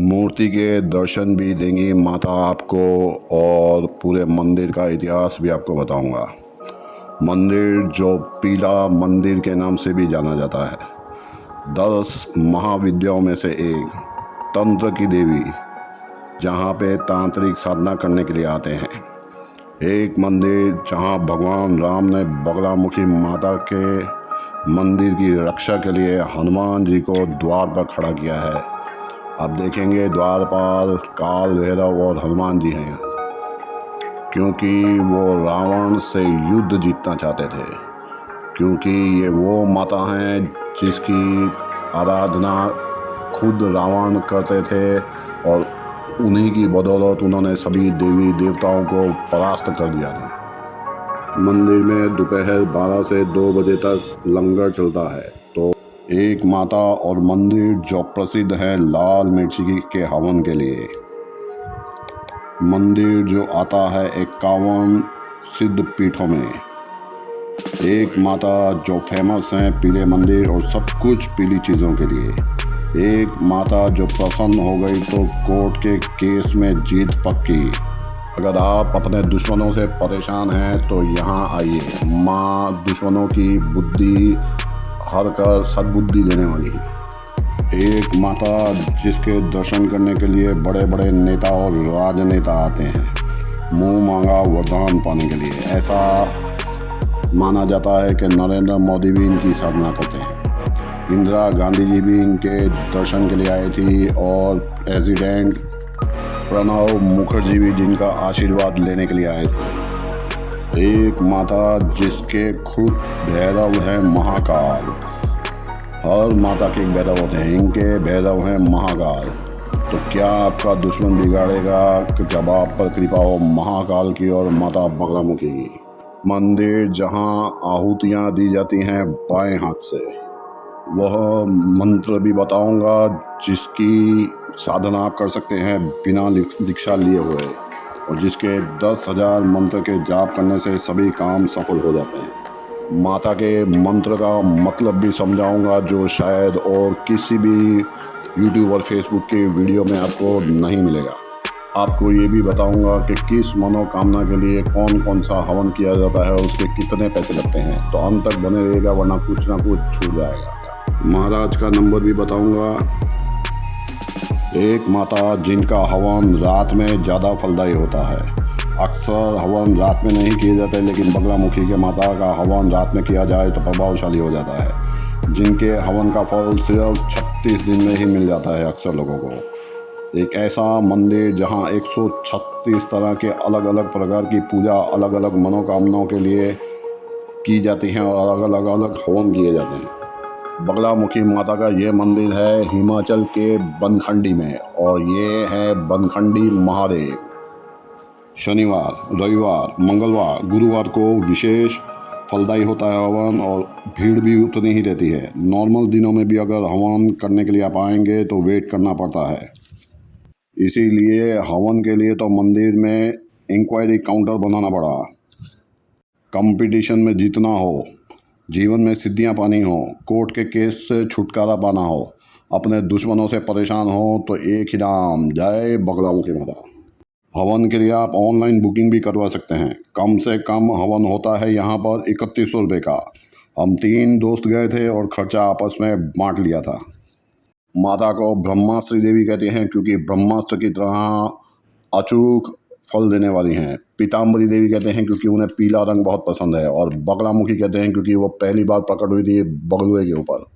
मूर्ति के दर्शन भी देंगी माता आपको और पूरे मंदिर का इतिहास भी आपको बताऊंगा। मंदिर जो पीला मंदिर के नाम से भी जाना जाता है, 10 महाविद्याओं में से एक, तंत्र की देवी, जहाँ पे तांत्रिक साधना करने के लिए आते हैं। एक मंदिर जहाँ भगवान राम ने बगलामुखी माता के मंदिर की रक्षा के लिए हनुमान जी को द्वार पर खड़ा किया है। आप देखेंगे द्वारपाल काल भैरव और हनुमान जी हैं, क्योंकि वो रावण से युद्ध जीतना चाहते थे। क्योंकि ये वो माता हैं जिसकी आराधना खुद रावण करते थे और उन्हीं की बदौलत उन्होंने सभी देवी देवताओं को परास्त कर दिया था। मंदिर में दोपहर 12 से 2 बजे तक लंगर चलता है। तो एक माता और मंदिर जो प्रसिद्ध है लाल मिर्ची के हवन के लिए। मंदिर जो आता है 51 सिद्ध पीठों में। एक माता जो फेमस है पीले मंदिर और सब कुछ पीली चीज़ों के लिए। एक माता जो प्रसन्न हो गई तो कोर्ट के केस में जीत पक्की। अगर आप अपने दुश्मनों से परेशान हैं तो यहाँ आइए। माँ दुश्मनों की बुद्धि हर कर सद्बुद्धि देने वाली है। एक माता जिसके दर्शन करने के लिए बड़े बड़े नेता और राजनेता आते हैं मुंह मांगा वरदान पाने के लिए। ऐसा माना जाता है कि नरेंद्र मोदी भी इनकी साधना करते हैं। इंदिरा गांधी जी भी इनके दर्शन के लिए आई थी और प्रेसिडेंट प्रणब मुखर्जी भी जिनका आशीर्वाद लेने के लिए आए थे। एक माता जिसके खुद भैरव हैं महाकाल। हर माता के एक भैरव होते हैं, इनके भैरव हैं महाकाल। तो क्या आपका दुश्मन बिगाड़ेगा जब आप पर कृपा हो महाकाल की और माता बगलामुखी की। मंदिर जहां आहुतियां दी जाती हैं बाएं हाथ से, वह मंत्र भी बताऊंगा जिसकी साधना आप कर सकते हैं बिना दीक्षा लिए हुए, और जिसके 10,000 मंत्र के जाप करने से सभी काम सफल हो जाते हैं। माता के मंत्र का मतलब भी समझाऊंगा जो शायद और किसी भी यूट्यूब और फेसबुक के वीडियो में आपको नहीं मिलेगा। आपको ये भी बताऊंगा कि किस मनोकामना के लिए कौन कौन सा हवन किया जाता है और उसके कितने पैसे लगते हैं। तो अंत तक बने रहिएगा वरना कुछ ना कुछ छूट जाएगा। महाराज का नंबर भी बताऊंगा। एक माता जिनका हवन रात में ज़्यादा फलदायी होता है। अक्सर हवन रात में नहीं किए जाते, लेकिन बगलामुखी के माता का हवन रात में किया जाए तो प्रभावशाली हो जाता है। जिनके हवन का फल सिर्फ 36 दिन में ही मिल जाता है अक्सर लोगों को। एक ऐसा मंदिर जहां 136 तरह के अलग अलग प्रकार की पूजा अलग अलग मनोकामनाओं के लिए की जाती हैं और अलग अलग हवन किए जाते हैं। बगलामुखी माता का ये मंदिर है हिमाचल के बनखंडी में, और ये है बनखंडी महादेव। शनिवार, रविवार, मंगलवार, गुरुवार को विशेष फलदायी होता है हवन और भीड़ भी उतनी ही रहती है। नॉर्मल दिनों में भी अगर हवन करने के लिए आप आएंगे तो वेट करना पड़ता है। इसीलिए हवन के लिए तो मंदिर में इंक्वायरी काउंटर बनाना पड़ा। कंपटीशन में जीतना हो, जीवन में सिद्धियां पानी हो, कोर्ट के केस से छुटकारा पाना हो, अपने दुश्मनों से परेशान हो तो एक ही नाम, जय बगलामुखी माता। हवन के लिए आप ऑनलाइन बुकिंग भी करवा सकते हैं। कम से कम हवन होता है यहाँ पर 3100 रुपये का। हम 3 दोस्त गए थे और खर्चा आपस में बांट लिया था। माता को ब्रह्मास्त्र देवी कहते हैं क्योंकि ब्रह्मास्त्र की तरह अचूक फल देने वाली हैं। पीताम्बरी देवी कहते हैं क्योंकि उन्हें पीला रंग बहुत पसंद है, और बगलामुखी कहते हैं क्योंकि वो पहली बार प्रकट हुई थी बगलुए के ऊपर।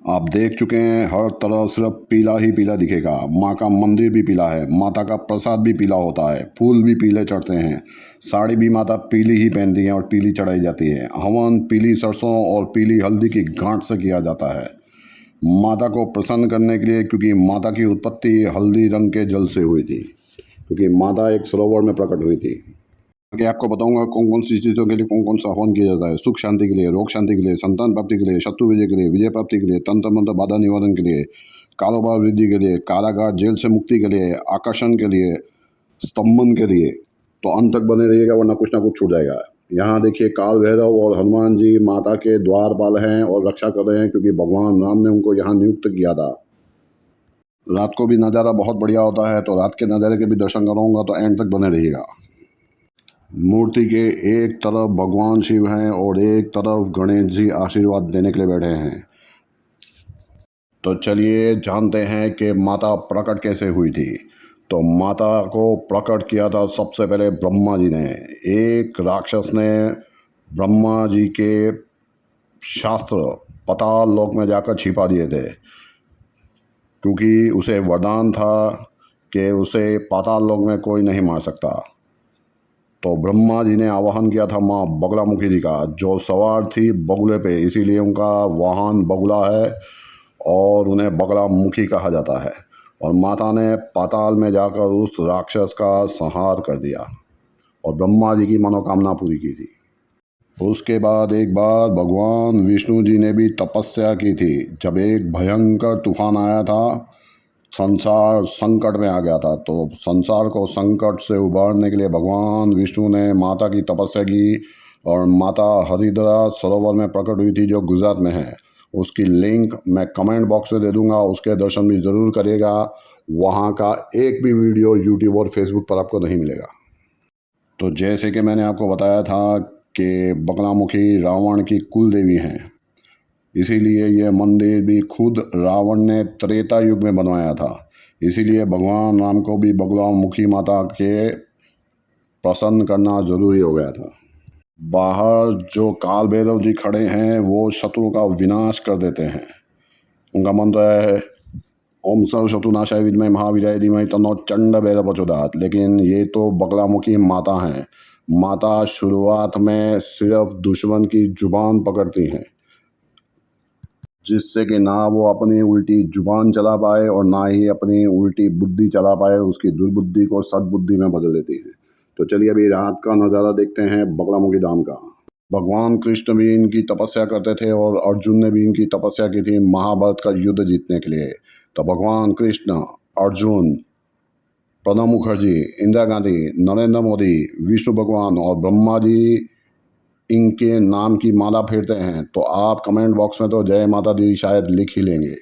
आप देख चुके हैं हर तरफ सिर्फ पीला ही पीला दिखेगा। माँ का मंदिर भी पीला है, माता का प्रसाद भी पीला होता है, फूल भी पीले चढ़ते हैं, साड़ी भी माता पीली ही पहनती हैं और पीली चढ़ाई जाती है। हवन पीली सरसों और पीली हल्दी की गांठ से किया जाता है माता को प्रसन्न करने के लिए, क्योंकि माता की उत्पत्ति हल्दी रंग के जल से हुई थी, क्योंकि माता एक सरोवर में प्रकट हुई थी। आगे आपको बताऊंगा कौन कौन सी चीज़ों के लिए कौन कौन सा हवन किया जाता है। सुख शांति के लिए, रोग शांति के लिए, संतान प्राप्ति के लिए, शत्रु विजय के लिए, विजय प्राप्ति के लिए, तंत्र मंत्र बाधा निवारण के लिए, कारोबार वृद्धि के लिए, कारागार जेल से मुक्ति के लिए, आकर्षण के लिए, स्तंभन के लिए। तो अंत तक बने रहिएगा वरना कुछ ना कुछ छूट जाएगा। यहाँ देखिए काल भैरव और हनुमान जी माता के द्वारपाल हैं और रक्षा कर रहे हैं, क्योंकि भगवान राम ने उनको यहाँ नियुक्त किया था। रात को भी नज़ारा बहुत बढ़िया होता है, तो रात के नज़ारे के भी दर्शन कराऊंगा, तो एंड तक बने रहिएगा। मूर्ति के एक तरफ भगवान शिव हैं और एक तरफ गणेश जी आशीर्वाद देने के लिए बैठे हैं। तो चलिए जानते हैं कि माता प्रकट कैसे हुई थी। तो माता को प्रकट किया था सबसे पहले ब्रह्मा जी ने। एक राक्षस ने ब्रह्मा जी के शास्त्र पाताल लोक में जाकर छिपा दिए थे, क्योंकि उसे वरदान था कि उसे पाताल लोक में कोई नहीं मार सकता। तो ब्रह्मा जी ने आवाहन किया था माँ बगलामुखी जी का, जो सवार थी बगुले पे, इसीलिए उनका वाहन बगुला है और उन्हें बगलामुखी कहा जाता है। और माता ने पाताल में जाकर उस राक्षस का संहार कर दिया और ब्रह्मा जी की मनोकामना पूरी की थी। उसके बाद एक बार भगवान विष्णु जी ने भी तपस्या की थी। जब एक भयंकर तूफान आया था, संसार संकट में आ गया था, तो संसार को संकट से उबारने के लिए भगवान विष्णु ने माता की तपस्या की और माता हरिद्रा सरोवर में प्रकट हुई थी, जो गुजरात में है। उसकी लिंक मैं कमेंट बॉक्स में दे दूंगा, उसके दर्शन भी ज़रूर करिएगा। वहाँ का एक भी वीडियो यूट्यूब और फेसबुक पर आपको नहीं मिलेगा। तो जैसे कि मैंने आपको बताया था कि बगलामुखी रावण की कुल देवी हैं, इसीलिए यह मंदिर भी खुद रावण ने त्रेता युग में बनवाया था। इसीलिए भगवान राम को भी बगलामुखी माता के प्रसन्न करना ज़रूरी हो गया था। बाहर जो काल भैरव जी खड़े हैं, वो शत्रु का विनाश कर देते हैं। उनका मंत्र है ओम सर्व शत्रुनाशाय विद्महे महावीराय धीमहि तन्नो चंड भैरव प्रचोदयात्। लेकिन ये तो बगलामुखी माता हैं। माता शुरुआत में सिर्फ दुश्मन की जुबान पकड़ती हैं, जिससे कि ना वो अपनी उल्टी जुबान चला पाए और ना ही अपनी उल्टी बुद्धि चला पाए, उसकी दुर्बुद्धि को सद्बुद्धि में बदल देती है। तो चलिए अभी रात का नज़ारा देखते हैं बगलामुखी धाम का। भगवान कृष्ण भी इनकी तपस्या करते थे और अर्जुन ने भी इनकी तपस्या की थी महाभारत का युद्ध जीतने के लिए। तो भगवान कृष्ण, अर्जुन, प्रणब मुखर्जी, इंदिरा गांधी, नरेंद्र मोदी, विष्णु भगवान और ब्रह्मा जी इनके नाम की माला फेरते हैं। तो आप कमेंट बॉक्स में तो जय माता दी शायद लिख ही लेंगे।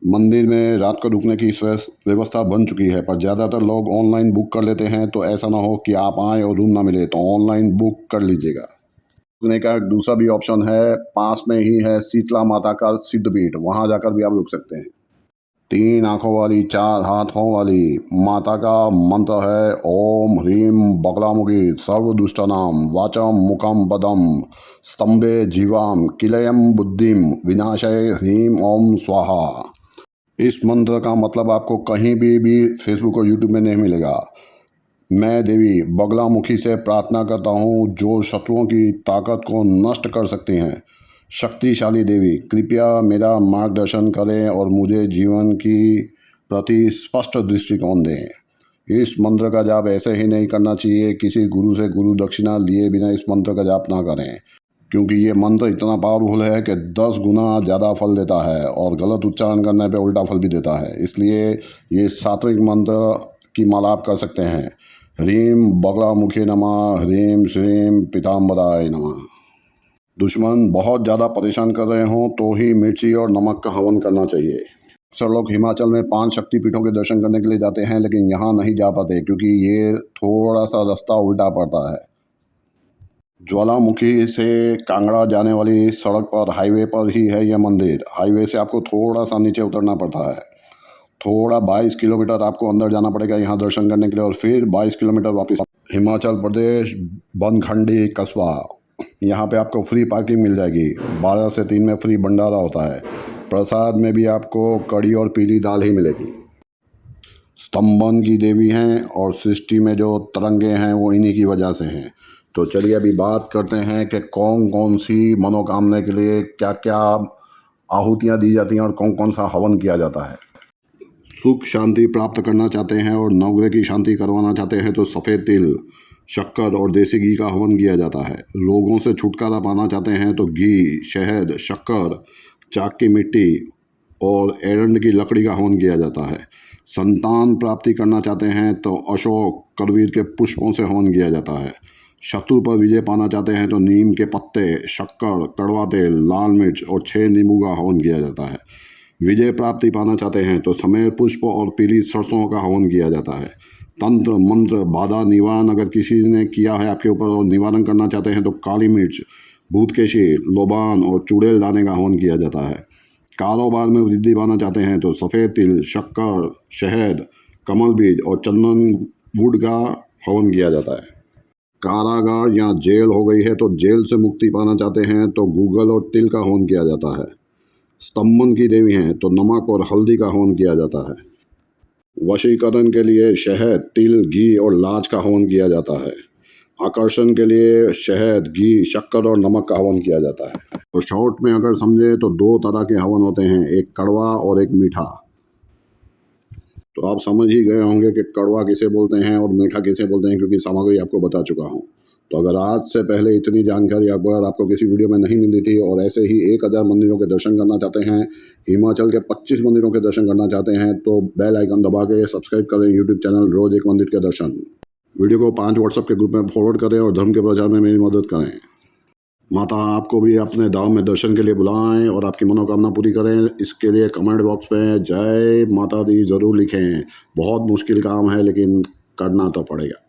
मंदिर में रात को रुकने की व्यवस्था बन चुकी है, पर ज़्यादातर लोग ऑनलाइन बुक कर लेते हैं, तो ऐसा ना हो कि आप आएँ और रूम ना मिले, तो ऑनलाइन बुक कर लीजिएगा। रुकने का दूसरा भी ऑप्शन है, पास में ही है शीतला माता का सिद्धपीठ, वहाँ जाकर भी आप रुक सकते हैं। 3 आँखों वाली, 4 हाथों वाली माता का मंत्र है ओम ह्रीम बगलामुखी सर्वदुष्टानाम वाचम मुखम पदम स्तंभे जीवाम किलयम बुद्धिम विनाशय ह्रीम ओम स्वाहा। इस मंत्र का मतलब आपको कहीं भी फेसबुक और यूट्यूब में नहीं मिलेगा। मैं देवी बगलामुखी से प्रार्थना करता हूँ, जो शत्रुओं की ताकत को नष्ट कर सकती हैं। शक्तिशाली देवी, कृपया मेरा मार्गदर्शन करें और मुझे जीवन की प्रति स्पष्ट दृष्टिकोण दें। इस मंत्र का जाप ऐसे ही नहीं करना चाहिए। किसी गुरु से गुरु दक्षिणा लिए बिना इस मंत्र का जाप ना करें, क्योंकि ये मंत्र इतना पावरफुल है कि 10 गुना ज़्यादा फल देता है और गलत उच्चारण करने पे उल्टा फल भी देता है। इसलिए ये सात्विक मंत्र की माला आप कर सकते हैं। ह्रीम बगलामुखी नमः, ह्रीम श्रीम पीताम्बराय नमः। दुश्मन बहुत ज़्यादा परेशान कर रहे हों तो ही मिर्ची और नमक का हवन करना चाहिए। अक्सर लोग हिमाचल में 5 शक्तिपीठों के दर्शन करने के लिए जाते हैं, लेकिन यहाँ नहीं जा पाते क्योंकि ये थोड़ा सा रास्ता उल्टा पड़ता है। ज्वालामुखी से कांगड़ा जाने वाली सड़क पर, हाईवे पर ही है यह मंदिर। हाईवे से आपको थोड़ा सा नीचे उतरना पड़ता है। थोड़ा 22 किलोमीटर आपको अंदर जाना पड़ेगा यहाँ दर्शन करने के लिए, और फिर 22 किलोमीटर वापस। हिमाचल प्रदेश बनखंडी कस्बा, यहाँ पे आपको फ्री पार्किंग मिल जाएगी। 12 से 3 में फ्री भंडारा होता है। प्रसाद में भी आपको कड़ी और पीली दाल ही मिलेगी। स्तंभन की देवी हैं और सृष्टि में जो तरंगे हैं वो इन्हीं की वजह से हैं। तो चलिए अभी बात करते हैं कि कौन कौन सी मनोकामना के लिए क्या क्या आहुतियाँ दी जाती हैं और कौन कौन सा हवन किया जाता है। सुख शांति प्राप्त करना चाहते हैं और नवग्रह की शांति करवाना चाहते हैं तो सफ़ेद तिल, शक्कर और देसी घी का हवन किया जाता है। रोगों से छुटकारा पाना चाहते हैं तो घी, शहद, शक्कर, चाक की मिट्टी और एरंड की लकड़ी का हवन किया जाता है। संतान प्राप्ति करना चाहते हैं तो अशोक, करवीर के पुष्पों से हवन किया जाता है। शत्रु पर विजय पाना चाहते हैं तो नीम के पत्ते, शक्कर, कड़वा तेल, लाल मिर्च और 6 नींबू का हवन किया जाता है। विजय प्राप्ति पाना चाहते हैं तो समेर पुष्प और पीली सरसों का हवन किया जाता है। तंत्र मंत्र बाधा निवारण अगर किसी ने किया है आपके ऊपर और निवारण करना चाहते हैं तो काली मिर्च, भूतकेशी, लोबान और चुड़ैल दाने का हवन किया जाता है। कारोबार में वृद्धि पाना चाहते हैं तो सफ़ेद तिल, शक्कर, शहद, कमल बीज और चंदन वुड का हवन किया जाता है। कारागार या जेल हो गई है तो जेल से मुक्ति पाना चाहते हैं तो गूगल और तिल का हवन किया जाता है। स्तंभन की देवी हैं तो नमक और हल्दी का हवन किया जाता है। वशीकरण के लिए शहद, तिल, घी और लाच का हवन किया जाता है। आकर्षण के लिए शहद, घी, शक्कर और नमक का हवन किया जाता है। तो शॉर्ट में अगर समझे तो दो तरह के हवन होते हैं, एक कड़वा और एक मीठा। तो आप समझ ही गए होंगे कि कड़वा किसे बोलते हैं और मीठा किसे बोलते हैं, क्योंकि सामग्री आपको बता चुका हूँ। तो अगर आज से पहले इतनी जानकारी अगर आपको किसी वीडियो में नहीं मिली थी और ऐसे ही 1000 मंदिरों के दर्शन करना चाहते हैं, हिमाचल के 25 मंदिरों के दर्शन करना चाहते हैं तो बेल आइकन दबा के सब्सक्राइब करें यूट्यूब चैनल रोज़ एक मंदिर के दर्शन। वीडियो को 5 व्हाट्सएप के ग्रुप में फॉरवर्ड करें और धर्म के प्रचार में मेरी मदद करें। माता आपको भी अपने धाम में दर्शन के लिए बुलाएं और आपकी मनोकामना पूरी करें। इसके लिए कमेंट बॉक्स में जय माता दी ज़रूर लिखें। बहुत मुश्किल काम है लेकिन करना तो पड़ेगा।